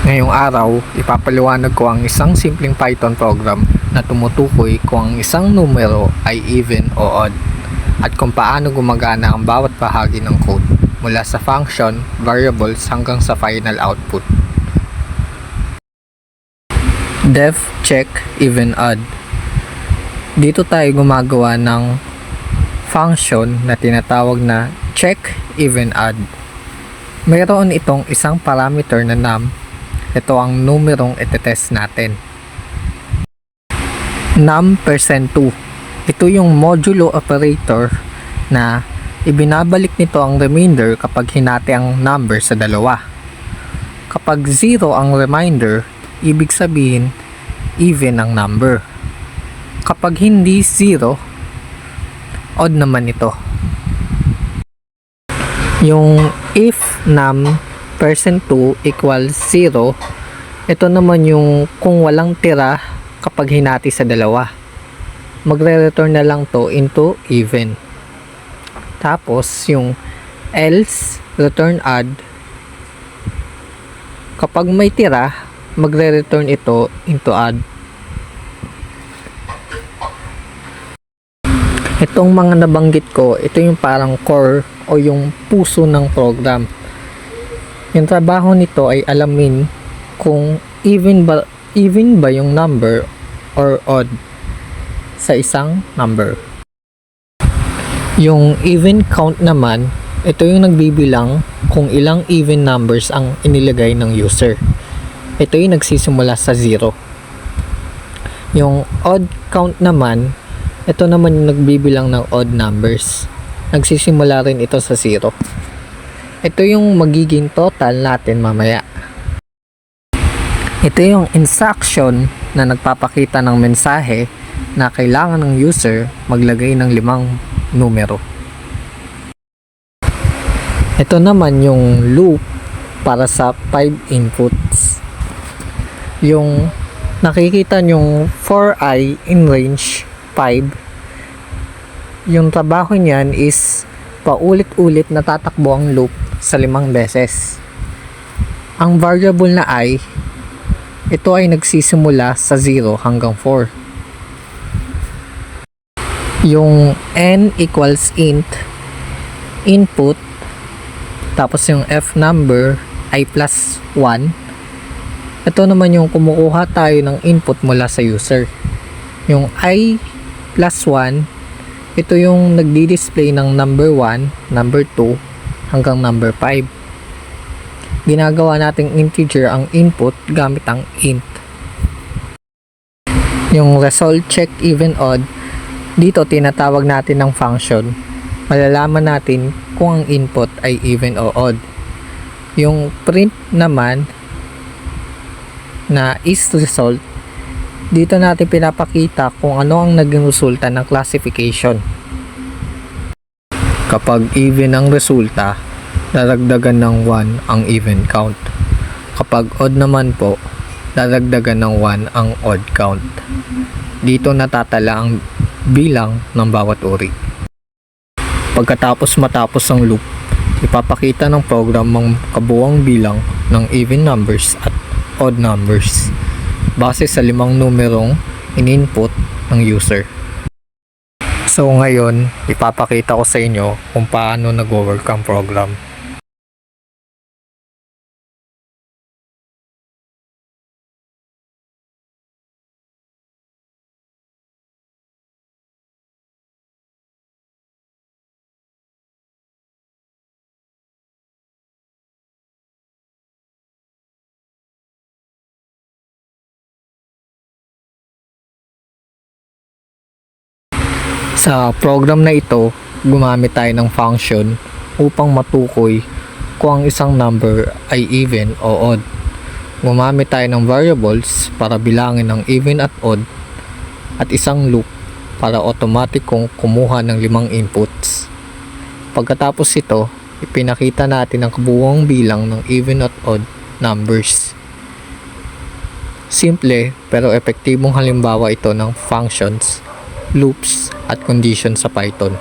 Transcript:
Ngayong araw, ipapaliwanag ko ang isang simpleng Python program na tumutukoy kung ang isang numero ay even o odd at kung paano gumagana ang bawat bahagi ng code mula sa function, variables hanggang sa final output. Def check even odd. Dito tayo gumagawa ng function na tinatawag na check even odd. Mayroon itong isang parameter na num. Ito ang numerong itetest natin. Num%2. Ito yung modulo operator na ibinabalik nito ang remainder kapag hinati ang number sa dalawa. Kapag 0 ang remainder, ibig sabihin even ang number. Kapag hindi 0, odd naman ito. Yung if num%2 equals 0, ito naman yung kung walang tira kapag hinati sa dalawa. Magre-return na lang to into even. Tapos yung else return odd, kapag may tira, magre-return ito into odd. Itong mga nabanggit ko, ito yung parang core o yung puso ng program. Yung trabaho nito ay alamin kung even ba yung number or odd sa isang number. Yung even count naman, ito yung nagbibilang kung ilang even numbers ang inilagay ng user. Ito yung nagsisimula sa 0. Yung odd count naman, ito naman yung nagbibilang ng odd numbers. Nagsisimula rin ito sa 0. Ito yung magiging total natin mamaya. Ito yung instruction na nagpapakita ng mensahe na kailangan ng user maglagay ng 5 numero. Ito naman yung loop para sa 5 inputs. Yung nakikita nyong for I in range 5, yung trabaho niyan is paulit-ulit na tatakbo ang loop sa 5 beses. Ang variable na I, ito ay nagsisimula sa 0 hanggang 4. Yung n equals int, input, tapos yung f number ay plus 1. Ito naman yung kumukuha tayo ng input mula sa user. Yung I plus 1, ito yung nagdi-display ng number 1, number 2, hanggang number 5. Ginagawa nating integer ang input gamit ang int. Yung result check even odd, dito tinatawag natin ng function. Malalaman natin kung ang input ay even o odd. Yung print naman na is result, dito natin pinapakita kung ano ang naging resulta ng classification. Kapag even ang resulta, dadagdagan ng 1 ang even count. Kapag odd naman po, dadagdagan ng 1 ang odd count. Dito natatala ang bilang ng bawat uri. Pagkatapos matapos ang loop, ipapakita ng program ang kabuuang bilang ng even numbers at odd numbers base sa 5 numerong in-input ng user. So ngayon, ipapakita ko sa inyo kung paano nag-work ang program. Sa program na ito, gumamit tayo ng function upang matukoy kung ang isang number ay even o odd. Gumamit tayo ng variables para bilangin ang even at odd at isang loop para automatic kung kumuha ng 5 inputs. Pagkatapos ito, ipinakita natin ang kabuuang bilang ng even at odd numbers. Simple pero epektibong halimbawa ito ng functions, loops at conditions sa Python.